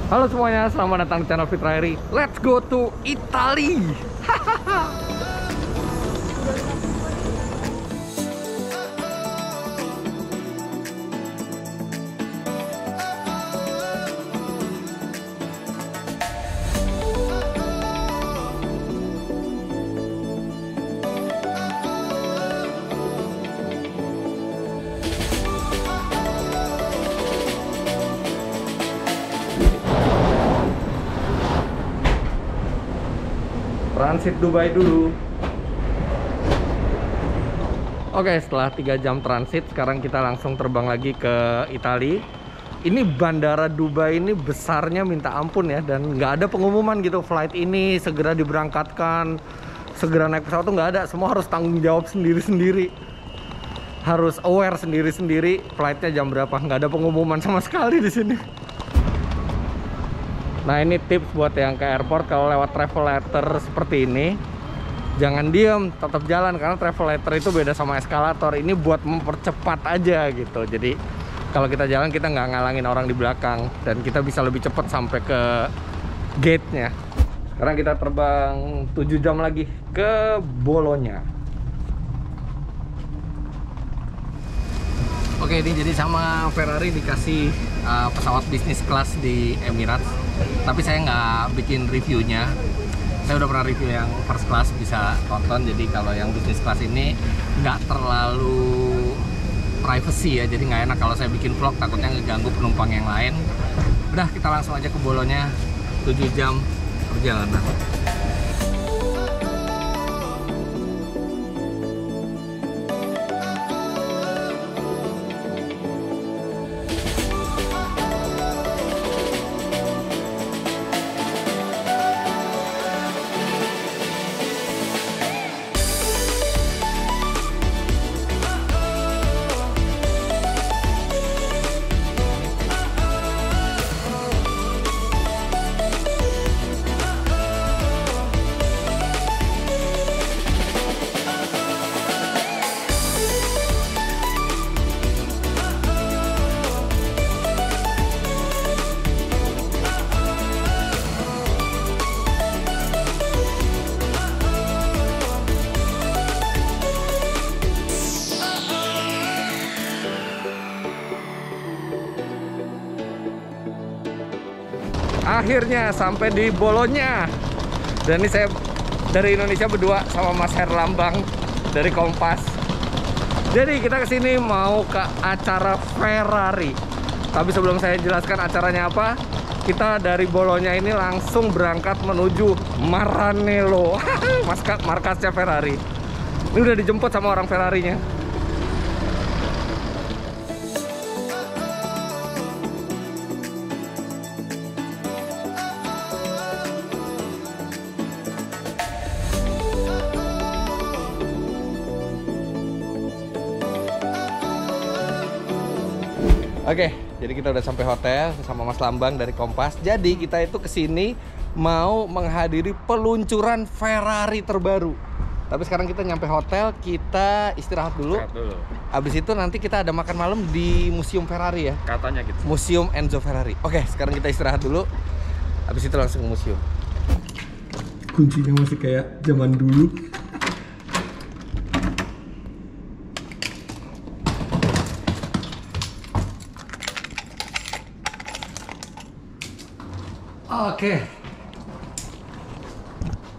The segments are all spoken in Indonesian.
Halo semuanya, selamat datang di channel Fitrahiri. Let's go to Italy. Transit Dubai dulu. Oke, setelah 3 jam transit, sekarang kita langsung terbang lagi ke Italia. Ini bandara Dubai ini besarnya minta ampun ya, dan nggak ada pengumuman gitu flight ini segera diberangkatkan, segera naik pesawat tuh nggak ada. Semua harus tanggung jawab sendiri-sendiri, harus aware sendiri-sendiri flightnya jam berapa. Nggak ada pengumuman sama sekali di sini. Nah, ini tips buat yang ke airport, kalau lewat travel letter seperti ini, jangan diem, tetap jalan, karena travel letter itu beda sama eskalator. Ini buat mempercepat aja gitu. Jadi kalau kita jalan, kita nggak ngalangin orang di belakang, dan kita bisa lebih cepat sampai ke gate-nya. Sekarang kita terbang 7 jam lagi ke Bologna. Oke, ini jadi sama Ferrari dikasih pesawat bisnis kelas di Emirates. Tapi saya nggak bikin reviewnya. Saya udah pernah review yang first class, bisa tonton. Jadi kalau yang bisnis kelas ini nggak terlalu privacy ya, jadi nggak enak kalau saya bikin vlog, takutnya ngeganggu penumpang yang lain. Udah, kita langsung aja ke Bologna. 7 jam perjalanan. Akhirnya sampai di Bologna. Dan ini saya dari Indonesia berdua sama Mas Herlambang dari Kompas. Jadi kita kesini mau ke acara Ferrari. Tapi sebelum saya jelaskan acaranya apa, kita dari Bologna ini langsung berangkat menuju Maranello, markasnya Ferrari. Ini udah dijemput sama orang Ferrarinya. Oke, jadi kita udah sampai hotel sama Mas Lambang dari Kompas. Jadi kita itu kesini mau menghadiri peluncuran Ferrari terbaru. Tapi sekarang kita nyampe hotel, kita istirahat dulu. Abis itu nanti kita ada makan malam di Museum Ferrari ya? Katanya gitu. Museum Enzo Ferrari. Oke, sekarang kita istirahat dulu. Abis itu langsung ke museum. Kuncinya masih kayak zaman dulu. Oke,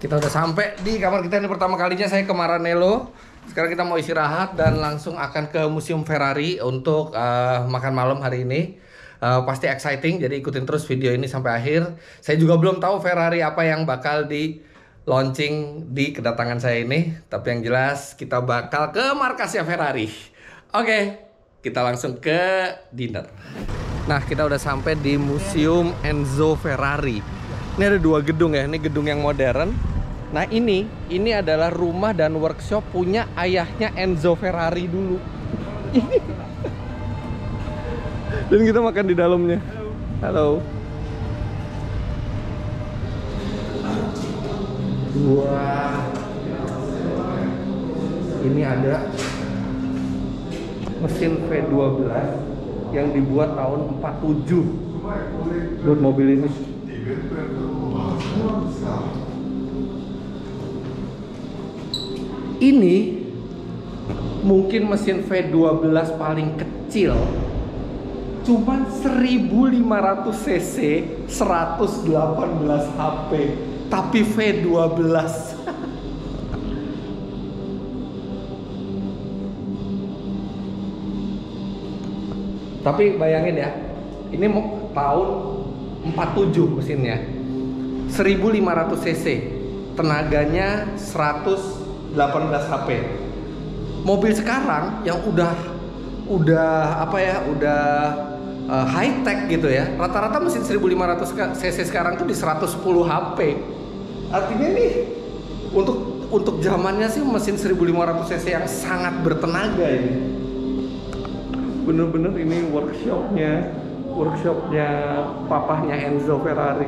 kita udah sampai di kamar kita. Ini pertama kalinya saya ke Maranello. Sekarang kita mau istirahat dan langsung akan ke Museum Ferrari untuk makan malam hari ini. Pasti exciting, jadi ikutin terus video ini sampai akhir. Saya juga belum tahu Ferrari apa yang bakal di launching di kedatangan saya ini. Tapi yang jelas kita bakal ke markasnya Ferrari. Oke, kita langsung ke dinner. Nah, kita udah sampai di Museum Enzo Ferrari. Ini ada 2 gedung ya. Ini gedung yang modern. Nah, ini adalah rumah dan workshop punya ayahnya Enzo Ferrari dulu. Dan kita makan di dalamnya. Halo. Wah. Ini ada mesin V12 yang dibuat tahun 47. buat mobil ini. Ini mungkin mesin V12 paling kecil, cuman 1500 cc, 118 HP, tapi V12. Tapi bayangin ya, ini mau tahun 47 mesinnya, 1500 cc, tenaganya 118 HP. Mobil sekarang yang udah apa ya, udah high tech gitu ya, rata-rata mesin 1500 cc sekarang tuh di 110 HP. Artinya nih untuk zamannya sih mesin 1500 cc yang sangat bertenaga ini. Bener-bener ini workshopnya papahnya Enzo Ferrari.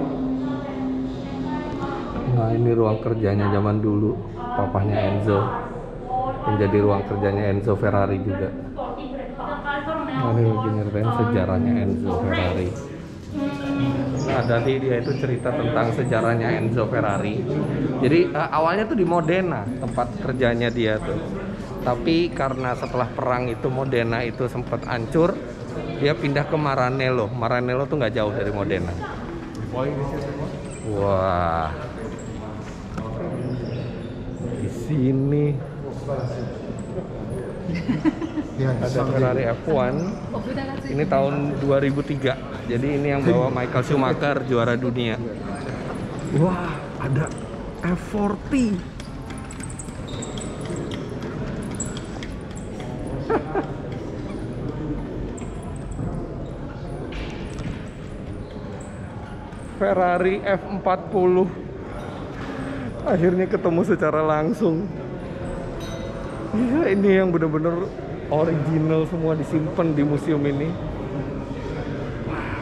Nah, ini ruang kerjanya zaman dulu, papahnya Enzo, menjadi ruang kerjanya Enzo Ferrari juga. Nah, ini lagi nyeritain sejarahnya Enzo Ferrari. Nah, tadi dia itu cerita tentang sejarahnya Enzo Ferrari. Jadi awalnya tuh di Modena tempat kerjanya dia tuh. Tapi karena setelah perang itu Modena itu sempat hancur, dia pindah ke Maranello. Maranello tuh nggak jauh dari Modena. Wah, di sini ada Ferrari F1. Ini tahun 2003. Jadi ini yang bawa Michael Schumacher juara dunia. Wah, ada F40. Ferrari F40 akhirnya ketemu secara langsung. Ya, ini yang bener-bener original, semua disimpan di museum ini.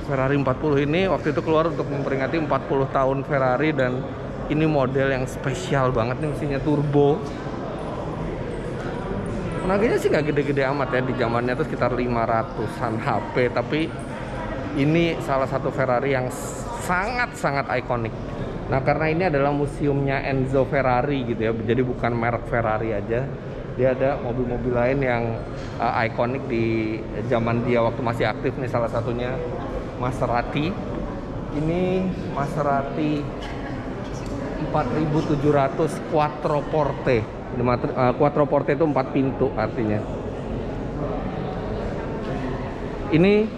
Ferrari 40 ini waktu itu keluar untuk memperingati 40 tahun Ferrari, dan ini model yang spesial banget nih, mesinnya turbo. Tenaganya sih nggak gede-gede amat ya, di zamannya tuh sekitar 500-an HP, tapi ini salah satu Ferrari yang sangat-sangat ikonik. Nah, karena ini adalah museumnya Enzo Ferrari gitu ya, jadi bukan merek Ferrari aja, dia ada mobil-mobil lain yang ikonik di zaman dia waktu masih aktif nih, salah satunya Maserati. Ini Maserati 4700 Quattroporte. Quattroporte itu 4 pintu artinya. Ini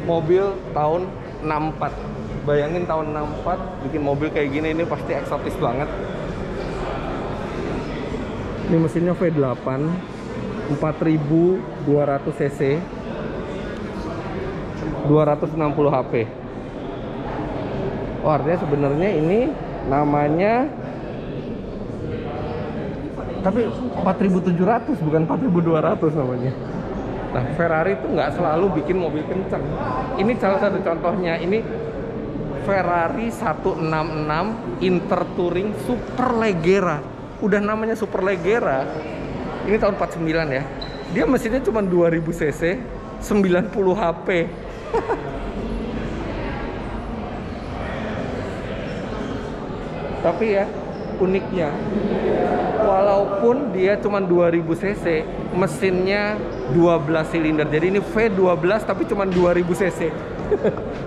mobil tahun 64. Bayangin tahun 64 bikin mobil kayak gini, ini pasti eksotis banget. Ini mesinnya V8 4200 cc, 260 HP. Oh, artinya sebenarnya ini namanya, tapi 4700 bukan 4200 namanya. Nah, Ferrari itu nggak selalu bikin mobil kencang. Ini salah satu contohnya. Ini Ferrari 166 Intertouring Superleggera. Udah namanya Superleggera. Ini tahun 49 ya. Dia mesinnya cuma 2000 cc, 90 HP. Tapi ya, uniknya, walaupun dia cuma 2000 cc, mesinnya 12 silinder. Jadi ini V12 tapi cuma 2000 cc.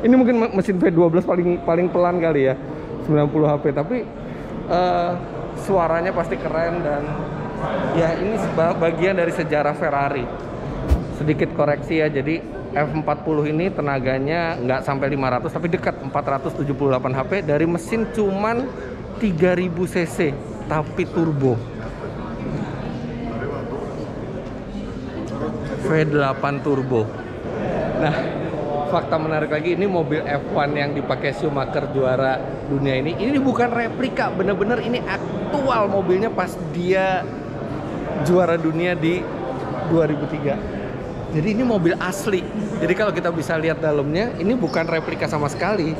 Ini mungkin mesin V12 paling pelan kali ya, 90 HP, tapi suaranya pasti keren, dan ya ini bagian dari sejarah Ferrari. Sedikit koreksi ya, jadi F40 ini tenaganya nggak sampai 500 tapi dekat 478 HP, dari mesin cuman 3000 cc tapi turbo. V8 turbo. Nah, fakta menarik lagi, ini mobil F1 yang dipakai Schumacher juara dunia ini bukan replika, bener-bener ini aktual mobilnya pas dia juara dunia di 2003. Jadi ini mobil asli. Jadi kalau kita bisa lihat dalamnya, ini bukan replika sama sekali.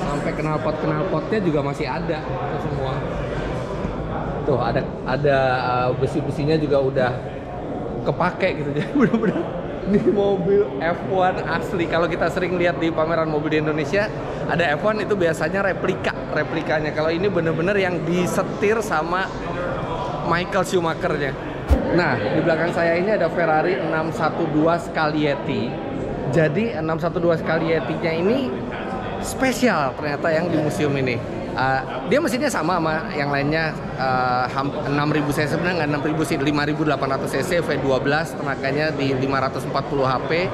Sampai knalpotnya juga masih ada itu semua. Tuh ada besi-besinya juga udah kepake gitu. Jadi bener-bener ini mobil F1 asli. Kalau kita sering lihat di pameran mobil di Indonesia, ada F1 itu biasanya replikanya. Kalau ini bener-bener yang disetir sama Michael Schumacher-nya. Nah, di belakang saya ini ada Ferrari 612 Scaglietti. Jadi 612 Scaglietti-nya ini spesial ternyata yang di museum ini. Dia mesinnya sama yang lainnya, 6000 cc, sebenarnya nggak 6000 sih, 5800 cc V12, tenaganya di 540 HP.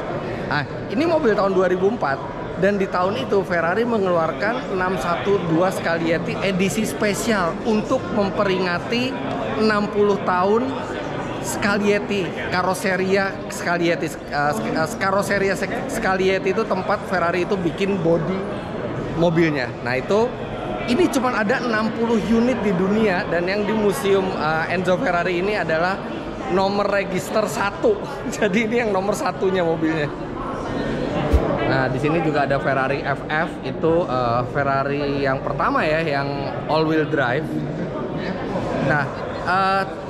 Ini mobil tahun 2004 dan di tahun itu Ferrari mengeluarkan 612 Scaglietti edisi spesial untuk memperingati 60 tahun Scaglietti, karoseria Scaglietti. Karoseria Scaglietti itu tempat Ferrari itu bikin bodi mobilnya. Nah itu, ini cuma ada 60 unit di dunia, dan yang di museum Enzo Ferrari ini adalah nomor register 1. Jadi ini yang nomor satunya mobilnya. Nah di sini juga ada Ferrari FF, itu Ferrari yang pertama ya, yang all wheel drive. Nah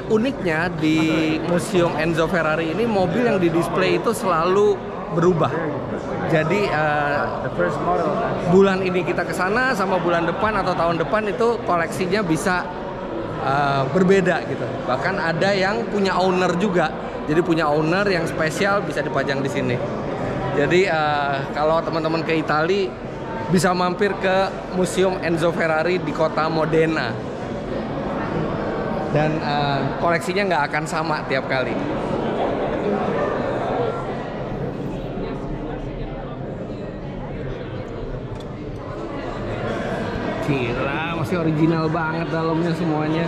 uniknya di museum Enzo Ferrari ini, mobil yang di display itu selalu berubah. Jadi bulan ini kita ke sana sama bulan depan atau tahun depan itu koleksinya bisa berbeda gitu. Bahkan ada yang punya owner juga. Jadi punya owner yang spesial bisa dipajang di sini. Jadi kalau teman-teman ke Italia bisa mampir ke museum Enzo Ferrari di kota Modena. Dan koleksinya nggak akan sama tiap kali. Gila, masih original banget dalamnya semuanya.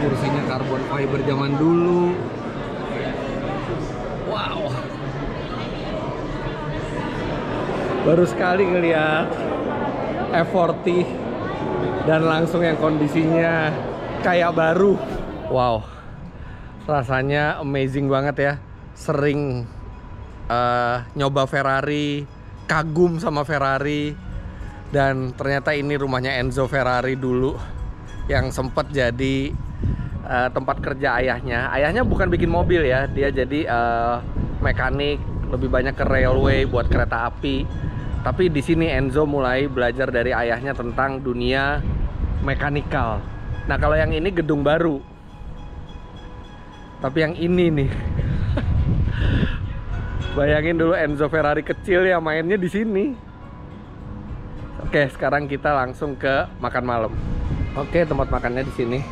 Kursinya karbon fiber zaman dulu. Wow. Baru sekali ngeliat F40 dan langsung yang kondisinya kayak baru. Wow. Rasanya amazing banget ya. Sering nyoba Ferrari, kagum sama Ferrari. Dan ternyata ini rumahnya Enzo Ferrari dulu, yang sempat jadi tempat kerja ayahnya. Ayahnya bukan bikin mobil ya, dia jadi mekanik, lebih banyak ke railway buat kereta api. Tapi di sini Enzo mulai belajar dari ayahnya tentang dunia mekanikal. Nah kalau yang ini gedung baru, tapi yang ini nih, bayangin dulu Enzo Ferrari kecil ya mainnya di sini. Oke, sekarang kita langsung ke makan malam. Oke, tempat makannya di sini.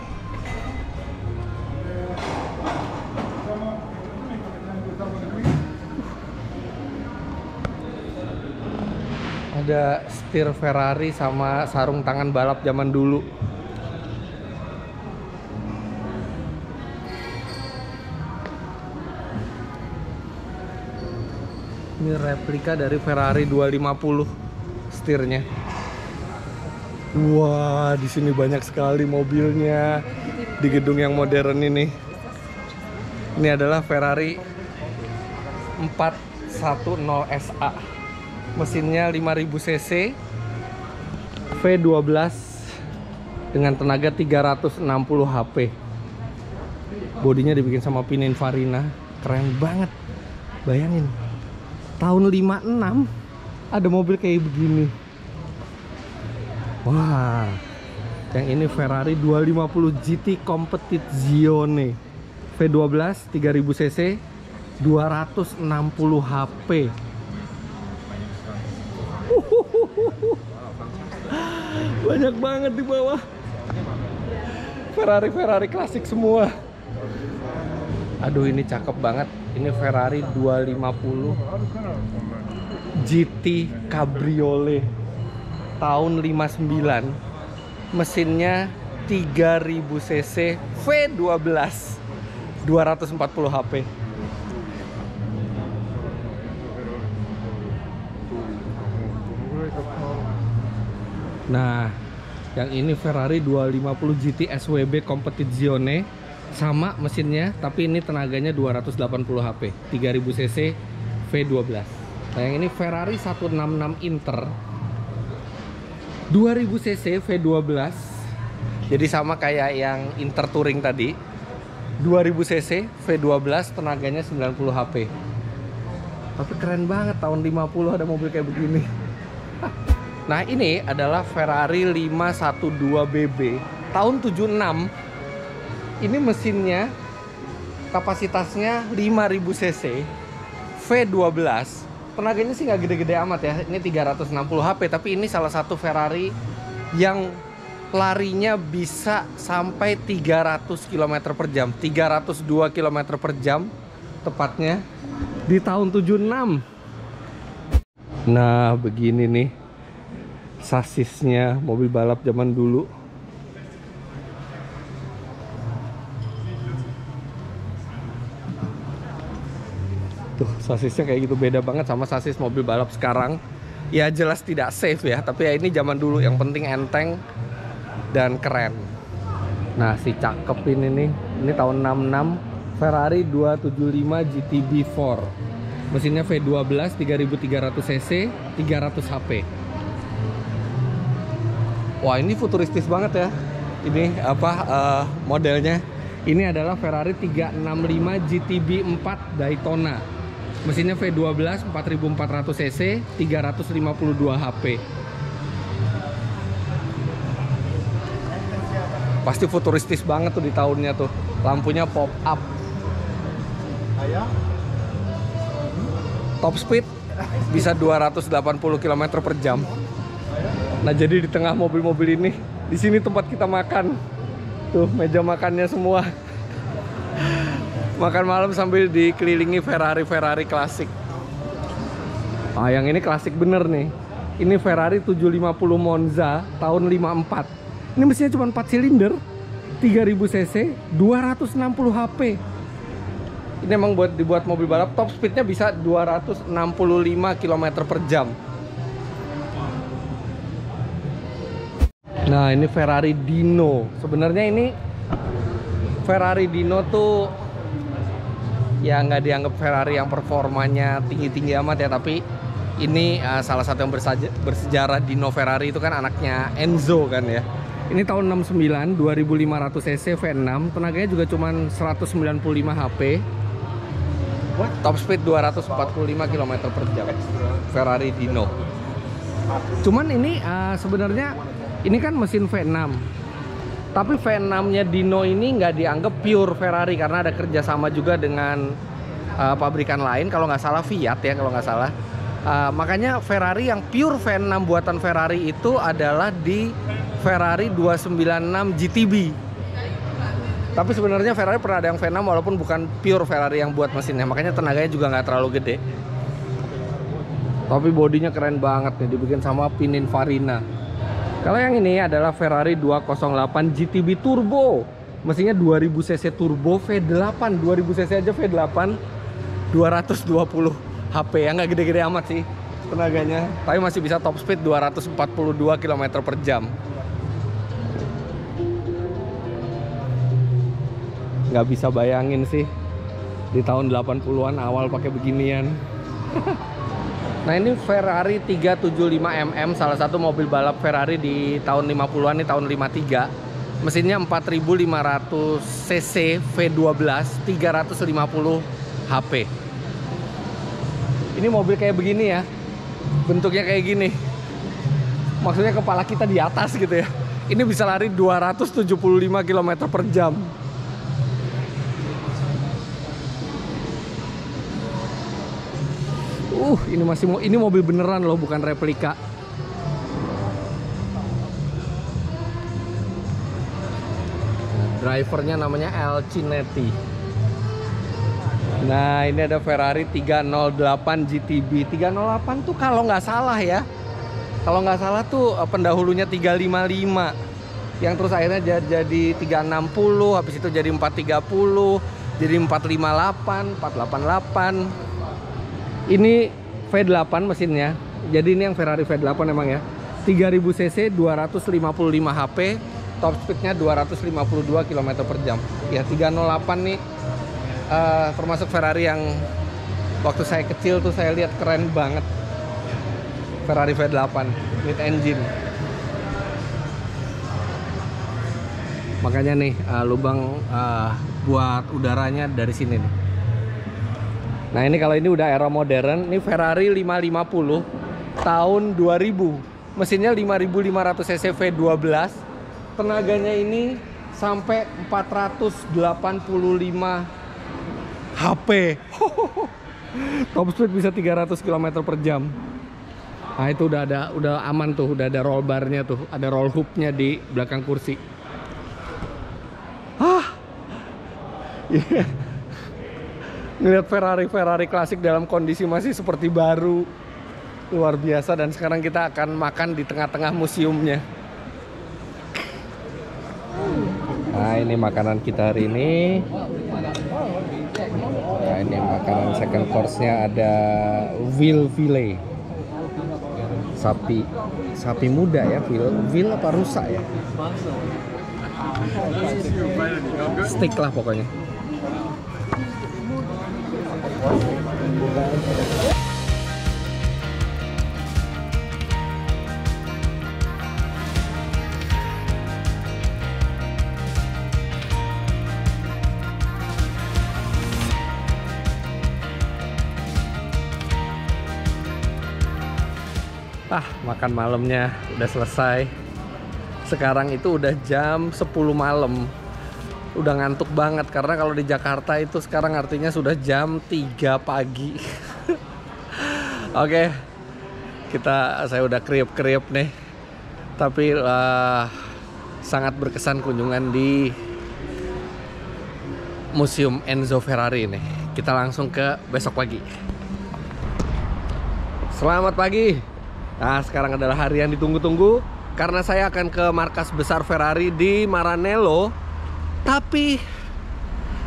Ada setir Ferrari sama sarung tangan balap zaman dulu. Ini replika dari Ferrari 250 setirnya. Wah, di sini banyak sekali mobilnya di gedung yang modern ini. Ini adalah Ferrari 410SA. Mesinnya 5000 cc, V12 dengan tenaga 360 HP. Bodinya dibikin sama Pininfarina, keren banget. Bayangin, tahun 56 ada mobil kayak begini. Wah, yang ini Ferrari 250 GT Competizione, V12 3000 cc, 260 HP. Banyak banget di bawah. Ferrari klasik semua. Aduh, ini cakep banget. Ini Ferrari 250 GT Cabriolet tahun 59. Mesinnya 3000 cc, V12, 240 HP. Nah, yang ini Ferrari 250 GT SWB Competizione, sama mesinnya, tapi ini tenaganya 280 HP, 3000 cc, V12. Nah, yang ini Ferrari 166 Inter, 2000 cc, V12, Jadi sama kayak yang Inter Touring tadi. 2000 cc V12, tenaganya 90 HP. Tapi keren banget, tahun 50 ada mobil kayak begini. Nah, ini adalah Ferrari 512BB tahun 76. Ini mesinnya kapasitasnya 5000 cc V12. Tenaganya sih nggak gede-gede amat ya. Ini 360 HP, tapi ini salah satu Ferrari yang larinya bisa sampai 300 km per jam. 302 km per jam tepatnya di tahun 76. Nah, begini nih sasisnya mobil balap zaman dulu. Tuh, sasisnya kayak gitu, beda banget sama sasis mobil balap sekarang. Ya jelas tidak safe ya, tapi ya ini zaman dulu, yang penting enteng dan keren. Nah, si cakep ini nih, ini tahun 66 Ferrari 275 GTB4. Mesinnya V12 3300 cc, 300 HP. Wah, ini futuristis banget ya. Ini apa modelnya? Ini adalah Ferrari 365 GTB4 Daytona. Mesinnya V12 4400 cc, 352 HP. Pasti futuristis banget tuh di tahunnya tuh. Lampunya pop up. Top speed bisa 280 km per jam. Nah, jadi di tengah mobil-mobil ini, di sini tempat kita makan. Tuh, meja makannya semua. Makan malam sambil dikelilingi Ferrari klasik. Ah, yang ini klasik bener nih. Ini Ferrari 750 Monza tahun 54. Ini mesinnya cuma 4 silinder, 3000 cc, 260 HP. Ini emang dibuat mobil balap. Top speednya bisa 265 km per jam. Nah, ini Ferrari Dino. Sebenarnya ini Ferrari Dino tuh ya nggak dianggap Ferrari yang performanya tinggi-tinggi amat ya, tapi ini salah satu yang bersejarah. Dino Ferrari itu kan anaknya Enzo kan ya. Ini tahun 69, 2500 cc V6, tenaganya juga cuma 195 HP. Top speed 245 km per jam. Ferrari Dino. Cuman ini sebenarnya ini kan mesin V6. Tapi V6-nya Dino ini nggak dianggap pure Ferrari karena ada kerjasama juga dengan pabrikan lain, kalau nggak salah Fiat ya, kalau nggak salah. Makanya Ferrari yang pure V6 buatan Ferrari itu adalah di Ferrari 296 GTB. Tapi sebenarnya Ferrari pernah ada yang V6 walaupun bukan pure Ferrari yang buat mesinnya, makanya tenaganya juga nggak terlalu gede. Tapi bodinya keren banget nih, dibikin sama Pininfarina. Kalau yang ini adalah Ferrari 208 GTB Turbo. Mesinnya 2000 cc turbo V8, 2000 cc aja V8, 220 HP ya, nggak gede-gede amat sih tenaganya. Tapi masih bisa top speed 242 km per jam. Nggak bisa bayangin sih di tahun 80-an awal pakai beginian. Nah, ini Ferrari 375mm, salah satu mobil balap Ferrari di tahun 50-an, ini tahun 53. Mesinnya 4500 cc V12, 350 HP. Ini mobil kayak begini ya, bentuknya kayak gini. Maksudnya kepala kita di atas gitu ya. Ini bisa lari 275 km per jam. Ini mobil beneran loh, bukan replika. Drivernya namanya El Cinetti. Nah, ini ada Ferrari 308 GTB. 308 tuh kalau nggak salah ya, kalau nggak salah tuh pendahulunya 355, yang terus akhirnya jadi 360, habis itu jadi 430, jadi 458, 488. Ini V8 mesinnya. Jadi ini yang Ferrari V8 emang ya. 3000 cc, 255 HP, top speednya 252 km per jam. Ya, 308 nih termasuk Ferrari yang waktu saya kecil tuh saya lihat keren banget. Ferrari V8 mid engine. Makanya nih lubang buat udaranya dari sini nih. Nah ini kalau ini udah era modern. Ini Ferrari 550 tahun 2000. Mesinnya 5500 cc V12. Tenaganya ini sampai 485 HP. Top speed bisa 300 km per jam. Nah itu udah aman tuh, udah ada roll barnya tuh, ada roll hoopnya di belakang kursi. Yeah. Ngeliat Ferrari klasik dalam kondisi masih seperti baru, luar biasa. Dan sekarang kita akan makan di tengah-tengah museumnya. Nah ini makanan kita hari ini. Nah ini makanan second course-nya ada veal fillet. Sapi muda ya, veal apa rusa ya? Steak lah pokoknya. Makan malamnya udah selesai. Sekarang itu udah jam 10 malam. Udah ngantuk banget karena kalau di Jakarta itu sekarang artinya sudah jam 3 pagi. Oke. Saya udah kriep-kriep nih. Tapi sangat berkesan kunjungan di Museum Enzo Ferrari ini. Kita langsung ke besok pagi. Selamat pagi. Nah, sekarang adalah hari yang ditunggu-tunggu karena saya akan ke markas besar Ferrari di Maranello. Tapi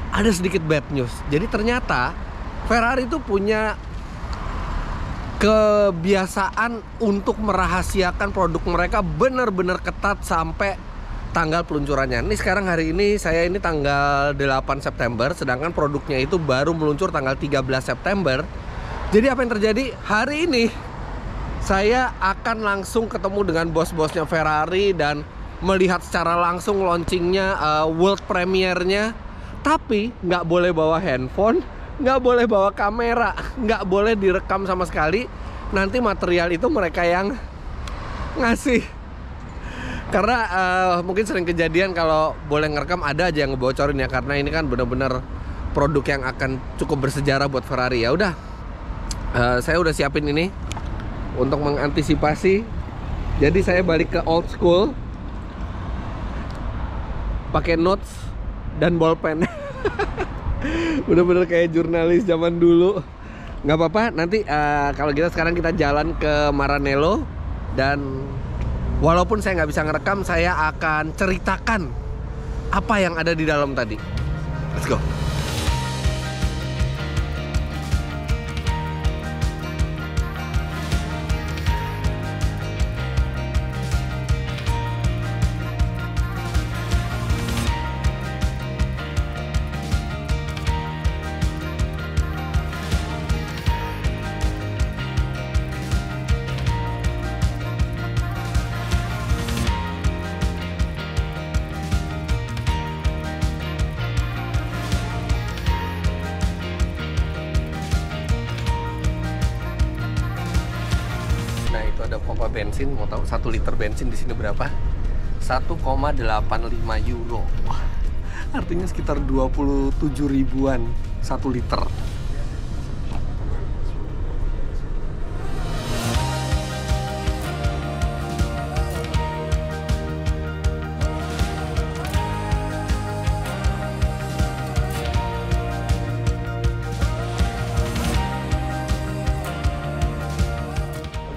ada sedikit bad news. Jadi ternyata Ferrari itu punya kebiasaan untuk merahasiakan produk mereka benar-benar ketat sampai tanggal peluncurannya. Ini sekarang hari ini saya ini tanggal 8 September, sedangkan produknya itu baru meluncur tanggal 13 September. Jadi apa yang terjadi? Hari ini saya akan langsung ketemu dengan bos-bosnya Ferrari dan melihat secara langsung launchingnya, world premiere-nya. Tapi nggak boleh bawa handphone, nggak boleh bawa kamera, nggak boleh direkam sama sekali. Nanti material itu mereka yang ngasih. Karena mungkin sering kejadian kalau boleh ngerekam ada aja yang ngebocorin ya. Karena ini kan benar-benar produk yang akan cukup bersejarah buat Ferrari. Ya udah, saya udah siapin ini untuk mengantisipasi. Jadi saya balik ke old school, pakai notes dan bolpen. Bener-bener kayak jurnalis zaman dulu. Nggak apa-apa, nanti kalau gitu sekarang kita jalan ke Maranello. Dan walaupun saya nggak bisa ngerekam, saya akan ceritakan apa yang ada di dalam tadi. Let's go. Ada pompa bensin, mau tahu 1 liter bensin di sini berapa? 1,85 euro. Wah, artinya sekitar 27 ribuan 1 liter.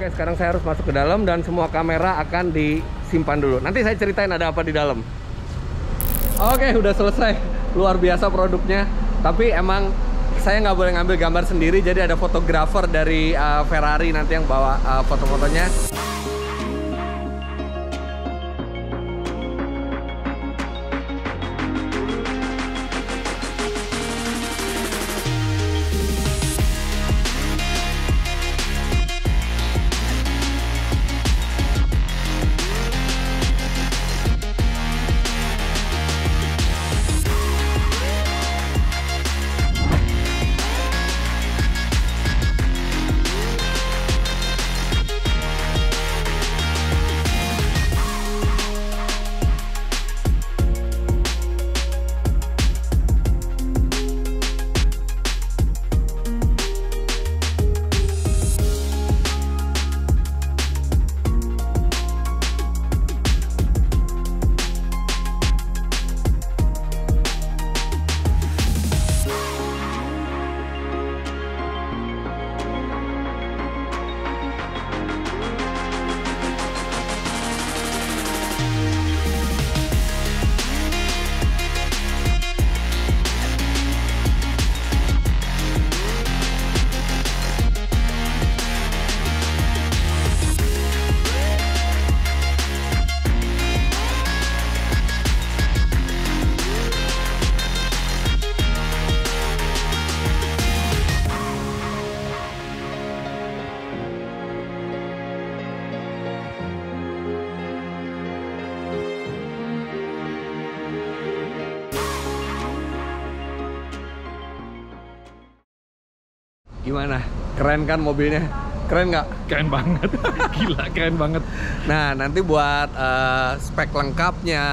Oke, sekarang saya harus masuk ke dalam dan semua kamera akan disimpan dulu. Nanti saya ceritain ada apa di dalam. Oke, udah selesai. Luar biasa produknya. Tapi emang saya nggak boleh ngambil gambar sendiri, jadi ada fotografer dari Ferrari nanti yang bawa foto-fotonya. Gimana? Keren kan mobilnya? Keren nggak? Keren banget. Gila, keren banget. Nah, nanti buat spek lengkapnya,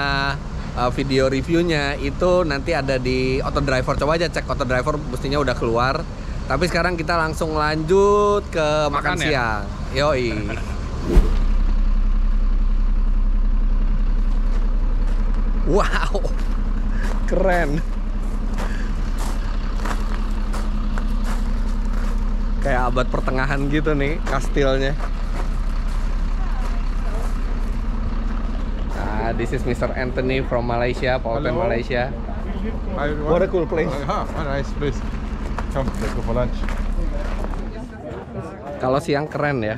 video reviewnya itu nanti ada di Auto Driver. Coba aja cek Auto Driver, mestinya udah keluar. Tapi sekarang kita langsung lanjut ke makan siang. Yoi. Wow, keren. Kayak abad pertengahan gitu nih kastilnya. Nah, this is Mr. Anthony from Malaysia, Pautan, Malaysia. What a cool place. Nice place. Come, let's go for lunch. Kalau siang keren ya.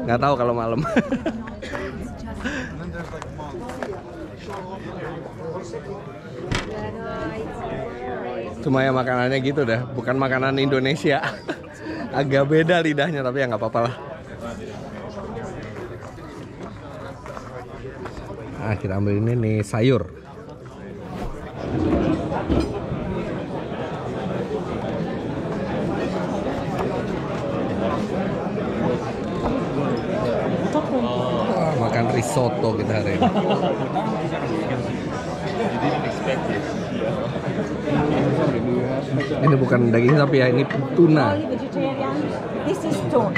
Nggak tahu kalau malam. Cuma ya makanannya gitu dah, bukan makanan Indonesia. Agak beda lidahnya, tapi ya nggak apa-apa lah. Nah, kita ambil ini nih sayur. Makan risotto kita hari ini. Ini bukan daging sapi ya, ini tuna. This is tuna.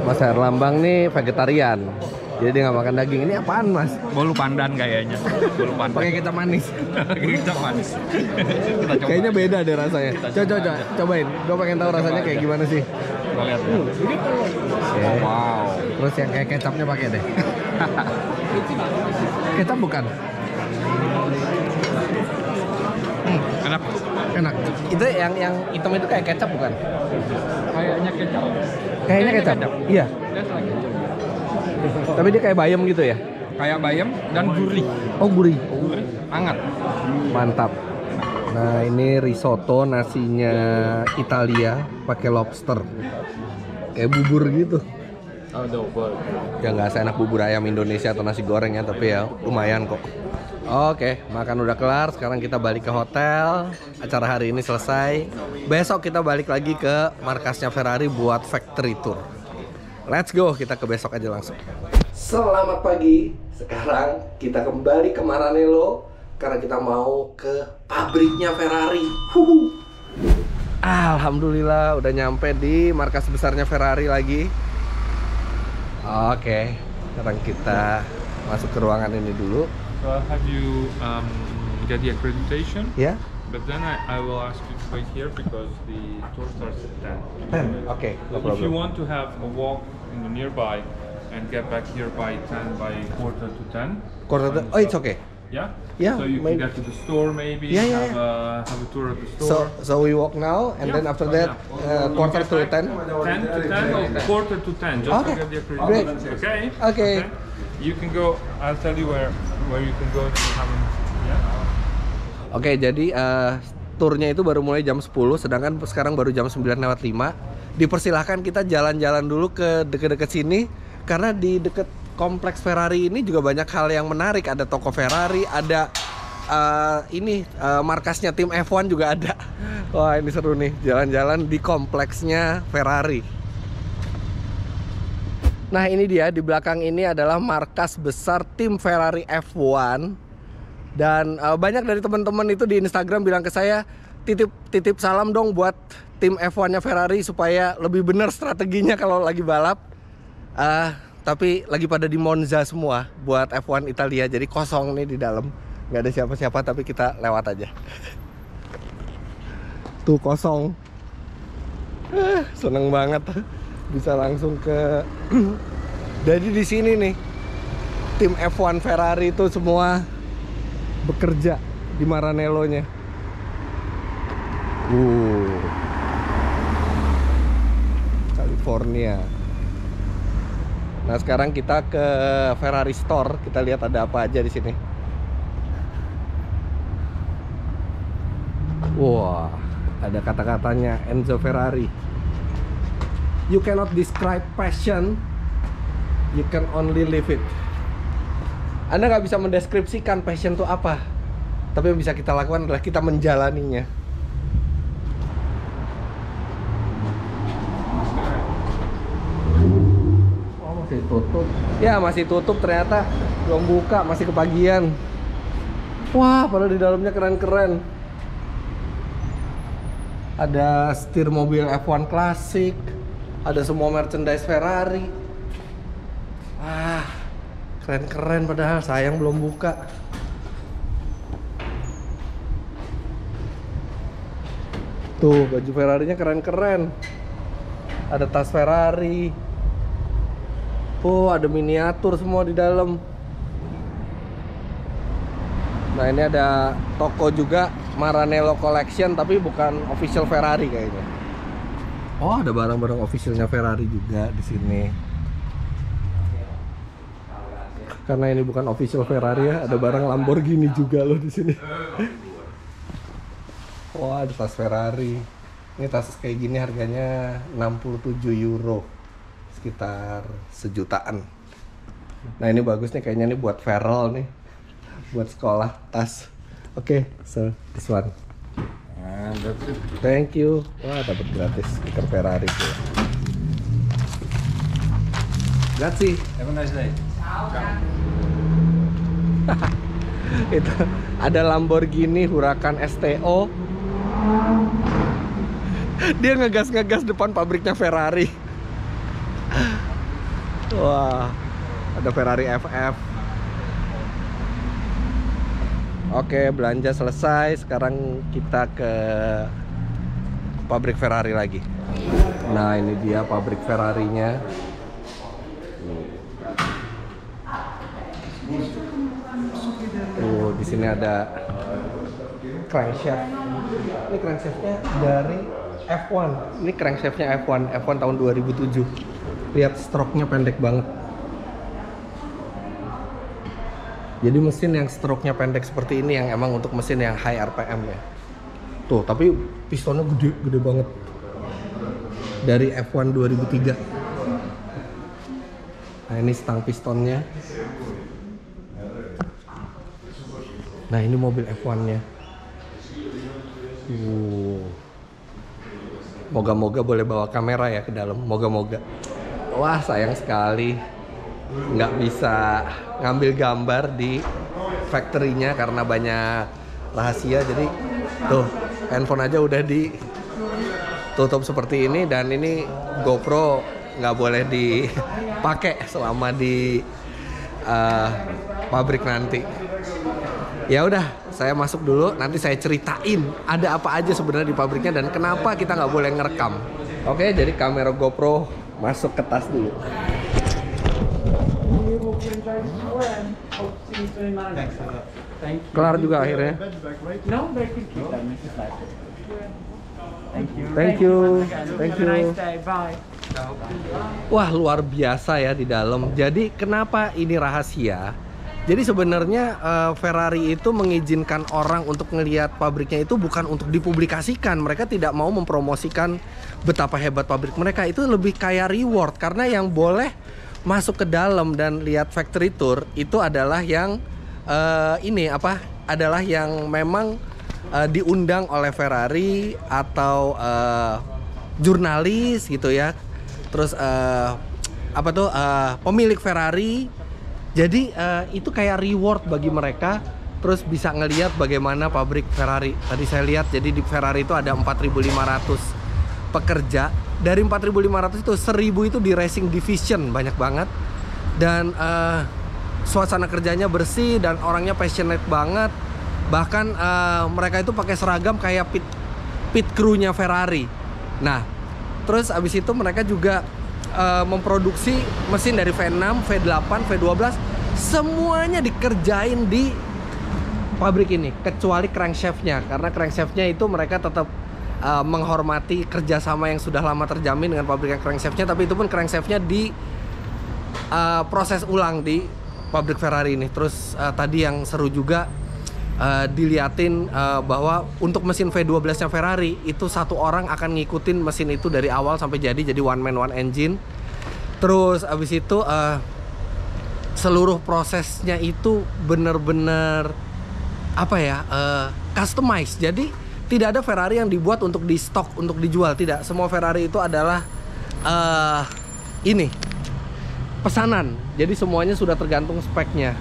Mas Herlambang nih vegetarian, jadi dia nggak makan daging. Ini apaan mas? Bolu pandan kayaknya. Bolu pandan. Pakai kecap manis. Kecap manis. Kita coba. Kayaknya beda deh rasanya. Cobain. Gue pengen tahu rasanya kayak gimana sih. Kita lihat. Okay. Wow. Terus yang kayak kecapnya pakai deh. Kecap bukan? Enak. Enak. Itu yang hitam itu kayak kecap bukan? Kayaknya kecap. Kayaknya kecap. Iya. Tapi dia kayak bayam gitu ya? Kayak bayam dan gurih. Oh gurih. Gurih, hangat. Mantap. Nah ini risotto nasinya Italia pakai lobster. Kayak bubur gitu. Ya nggak seenak bubur ayam Indonesia atau nasi goreng ya, tapi ya lumayan kok. Oke, makan udah kelar. Sekarang kita balik ke hotel. Acara hari ini selesai. Besok kita balik lagi ke markasnya Ferrari buat factory tour. Let's go, kita ke besok aja langsung. Selamat pagi. Sekarang kita kembali ke Maranello karena kita mau ke pabriknya Ferrari. Alhamdulillah udah nyampe di markas besarnya Ferrari lagi. Oke, sekarang kita masuk ke ruangan ini dulu. Have you get the accreditation? Ya. But then I will ask you to wait here because the tour starts at 10. Oke, no If you problem. want to have a walk in the nearby and get back here by 10, by quarter to 10. Oh, it's okay. Yeah? Yeah, So you maybe. can get to the store maybe, Yeah, have a tour of the store. So we walk now, and Yeah. then after Oh, that, yeah. quarter to 10. 10 to 10 or quarter to 10, just Okay, to get the great. accreditation. Okay? Okay. You can go, I'll tell you where you can go if you haven't. Yeah? Oke, jadi turnya itu baru mulai jam 10, sedangkan sekarang baru jam 9:05. Dipersilahkan kita jalan-jalan dulu ke deket-deket sini, karena di deket kompleks Ferrari ini juga banyak hal yang menarik. Ada toko Ferrari, ada markasnya tim F1 juga ada. Wah, ini seru nih, jalan-jalan di kompleksnya Ferrari. Nah, ini dia, di belakang ini adalah markas besar tim Ferrari F1. Dan banyak dari teman-teman itu di Instagram bilang ke saya, titip salam dong buat tim F1-nya Ferrari supaya lebih benar strateginya kalau lagi balap. Tapi lagi pada di Monza semua buat F1 Italia, jadi kosong nih di dalam. Nggak ada siapa-siapa, tapi kita lewat aja. Tuh kosong. Seneng banget bisa langsung ke. Jadi di sini nih tim F1 Ferrari itu semua bekerja di Maranello-nya. California. Nah, sekarang kita ke Ferrari Store, kita lihat ada apa aja di sini. Wah, ada kata-katanya Enzo Ferrari. You cannot describe passion, you can only live it. Anda nggak bisa mendeskripsikan passion itu apa, Tapi yang bisa kita lakukan adalah kita menjalaninya. Oh, masih tutup. Ya, masih tutup ternyata. Belum buka, masih kepagian. Wah, padahal di dalamnya keren-keren. Ada setir mobil F1 klasik, ada semua merchandise Ferrari. Wah, keren-keren padahal sayang belum buka. Tuh, baju Ferrarinya keren-keren. Ada tas Ferrari. Oh, ada miniatur semua di dalam. Nah, ini ada toko juga, Maranello Collection, tapi bukan official Ferrari kayaknya. Oh, ada barang-barang officialnya Ferrari juga di sini. Karena ini bukan official Ferrari ya, ada barang Lamborghini juga loh di sini. Wah, ada tas Ferrari. Ini tas kayak gini harganya 67 euro, sekitar sejutaan. Nah, ini bagus nih, kayaknya ini buat Feral nih, buat sekolah tas. Oke, so this one. And that's it. Thank you. Wah, dapat gratis stiker Ferrari tuh. Grazie. Have a nice day. Itu ada Lamborghini Huracan STO. Dia ngegas-ngegas depan pabriknya Ferrari. Wah, ada Ferrari FF. Oke, belanja selesai. Sekarang kita ke pabrik Ferrari lagi. Nah, ini dia pabrik Ferrarinya. Di sini ada crankshaft. Ini crankshaftnya dari F1. Ini crankshaftnya F1 tahun 2007. Lihat stroke-nya pendek banget. Jadi mesin yang stroke-nya pendek seperti ini yang emang untuk mesin yang high RPM ya. Tuh, tapi pistonnya gede banget. Dari F1 2003. Nah, ini stang pistonnya. Nah, ini mobil F1-nya. Moga-moga boleh bawa kamera ya ke dalam. Moga-moga. Wah, sayang sekali nggak bisa ngambil gambar di factory-nya karena banyak rahasia. Jadi tuh, handphone aja udah ditutup seperti ini. Dan ini GoPro nggak boleh dipakai selama di pabrik nanti. Ya udah, saya masuk dulu. Nanti saya ceritain ada apa aja sebenarnya di pabriknya dan kenapa kita nggak boleh ngerekam. Oke, jadi kamera GoPro masuk ke tas dulu. Kelar juga akhirnya. Thank you. Wah, luar biasa ya di dalam. Jadi kenapa ini rahasia? Jadi sebenarnya Ferrari itu mengizinkan orang untuk ngelihat pabriknya itu bukan untuk dipublikasikan. Mereka tidak mau mempromosikan betapa hebat pabrik mereka. Itu lebih kayak reward, karena yang boleh masuk ke dalam dan lihat factory tour itu adalah yang adalah yang memang diundang oleh Ferrari atau jurnalis gitu ya. Terus pemilik Ferrari. Jadi itu kayak reward bagi mereka. Terus bisa ngelihat bagaimana pabrik Ferrari. Tadi saya lihat, jadi di Ferrari itu ada 4.500 pekerja. Dari 4.500 itu 1.000 itu di racing division, banyak banget. Dan suasana kerjanya bersih dan orangnya passionate banget. Bahkan mereka itu pakai seragam kayak pit crew-nya Ferrari. Nah, terus abis itu mereka juga memproduksi mesin dari V6, V8, V12, semuanya dikerjain di pabrik ini, kecuali crankshaftnya. Karena crankshaftnya itu mereka tetap menghormati kerjasama yang sudah lama terjamin dengan pabrik yang crankshaftnya. Tapi itu pun crankshaftnya di proses ulang di pabrik Ferrari ini. Terus tadi yang seru juga diliatin bahwa untuk mesin V12 nya Ferrari itu satu orang akan ngikutin mesin itu dari awal sampai jadi one man one engine. Terus abis itu seluruh prosesnya itu bener-bener apa ya, customize. Jadi tidak ada Ferrari yang dibuat untuk di stok untuk dijual, tidak. Semua Ferrari itu adalah ini pesanan. Jadi semuanya sudah tergantung speknya.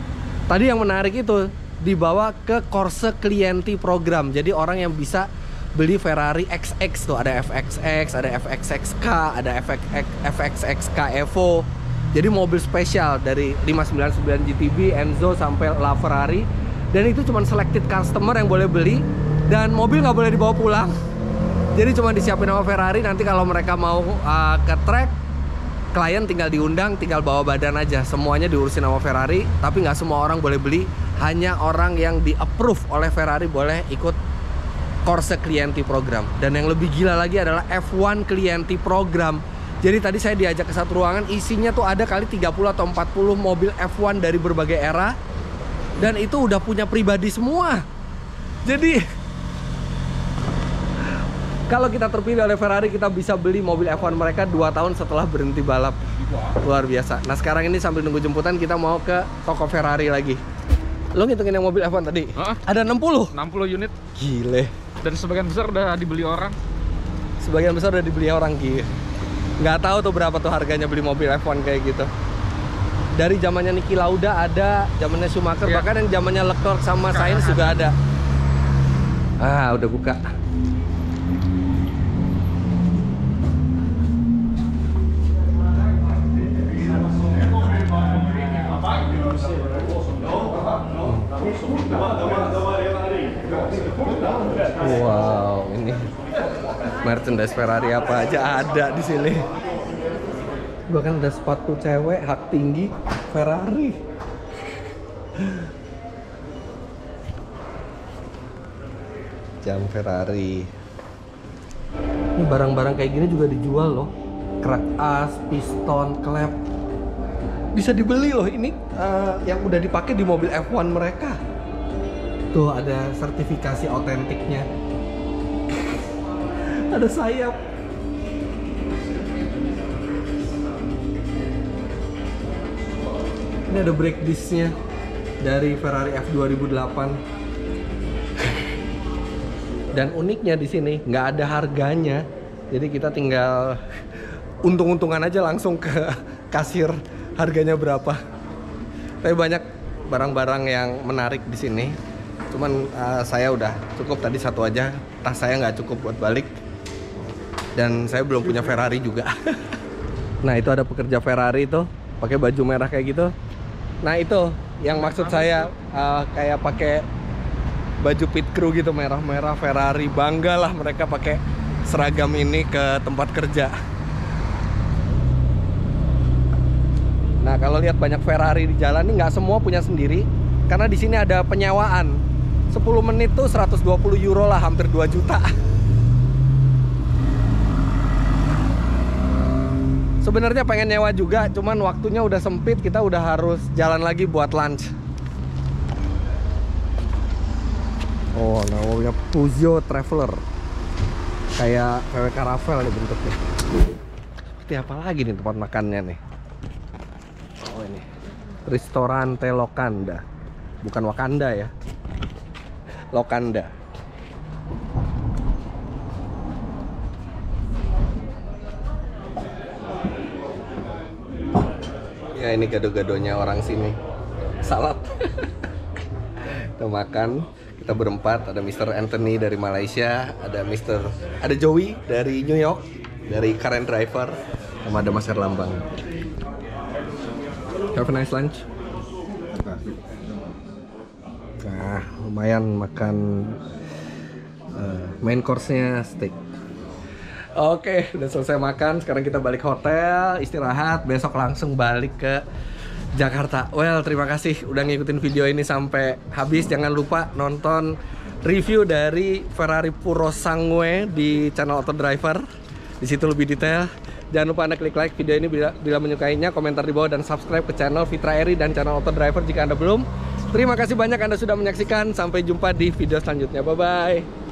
Tadi yang menarik itu dibawa ke Corse Clienti program. Jadi orang yang bisa beli Ferrari XX tuh, ada FXX, ada FXXK, ada FXXK Evo. Jadi mobil spesial dari 599 GTB, Enzo sampai LaFerrari. Dan itu cuma selected customer yang boleh beli, dan mobil nggak boleh dibawa pulang. Jadi cuma disiapin sama Ferrari. Nanti kalau mereka mau ke track, klien tinggal diundang, tinggal bawa badan aja. Semuanya diurusin sama Ferrari. Tapi nggak semua orang boleh beli. Hanya orang yang di approve oleh Ferrari boleh ikut Corse Clienti program. Dan yang lebih gila lagi adalah F1 Clienti program. Jadi tadi saya diajak ke satu ruangan, isinya tuh ada kali 30 atau 40 mobil F1 dari berbagai era. Dan itu udah punya pribadi semua. Jadi kalau kita terpilih oleh Ferrari, kita bisa beli mobil F1 mereka 2 tahun setelah berhenti balap. Luar biasa. Nah sekarang ini sambil nunggu jemputan, kita mau ke toko Ferrari lagi. Lo ngitungin yang mobil F1 tadi? Ada 60 unit. Gile. Dan sebagian besar udah dibeli orang. Sebagian besar udah dibeli orang, gile. Nggak tahu tuh berapa tuh harganya beli mobil F1 kayak gitu. Dari zamannya Niki Lauda ada, zamannya Schumacher, bahkan yang zamannya Leclerc sama Sainz juga ada. Udah buka. Wow, ini merchandise Ferrari apa aja ada di sini. Bahkan ada sepatu cewek hak tinggi Ferrari. Jam Ferrari. Ini barang-barang kayak gini juga dijual loh. Kerak as, piston, klep. Bisa dibeli loh ini yang udah dipakai di mobil F1 mereka. Tuh ada sertifikasi autentiknya. Ada sayap. Ini ada brake disc-nya dari Ferrari F 2008. Dan uniknya di sini nggak ada harganya. Jadi kita tinggal untung-untungan aja langsung ke kasir harganya berapa. Tapi banyak barang-barang yang menarik di sini. Cuman saya udah cukup tadi satu aja. Tas saya nggak cukup buat balik. Dan saya belum punya Ferrari juga. Nah itu ada pekerja Ferrari tuh pakai baju merah kayak gitu. Nah itu yang maksud saya, kayak pakai baju pit crew gitu merah-merah Ferrari. Bangga lah mereka pakai seragam ini ke tempat kerja. Nah kalau lihat banyak Ferrari di jalan ini nggak semua punya sendiri, karena di sini ada penyewaan. 10 menit tuh 120 euro lah, hampir 2 juta. Sebenarnya pengen nyewa juga, cuman waktunya udah sempit, kita udah harus jalan lagi buat lunch. Oh, namanya Peugeot Traveler. Kayak VW Caravelle nih bentuknya. Seperti apa lagi nih tempat makannya nih? Oh ini, Ristorante Locanda. Bukan Wakanda ya. Locanda. Ya ini gado-gadonya orang sini. Salad. Kita makan. Kita berempat. Ada Mr. Anthony dari Malaysia. Ada Joey dari New York. Dari Karen Driver. Sama ada Mas Herlambang. Have a nice lunch. Nah, lumayan makan main course-nya steak. Oke, udah selesai makan. Sekarang kita balik hotel, istirahat. Besok langsung balik ke Jakarta. Well, terima kasih udah ngikutin video ini sampai habis. Jangan lupa nonton review dari Ferrari Purosangue di channel Auto Driver. Di situ lebih detail. Jangan lupa Anda klik like video ini bila menyukainya, komentar di bawah, dan subscribe ke channel Fitra Eri dan channel Auto Driver jika Anda belum. Terima kasih banyak Anda sudah menyaksikan. Sampai jumpa di video selanjutnya. Bye-bye.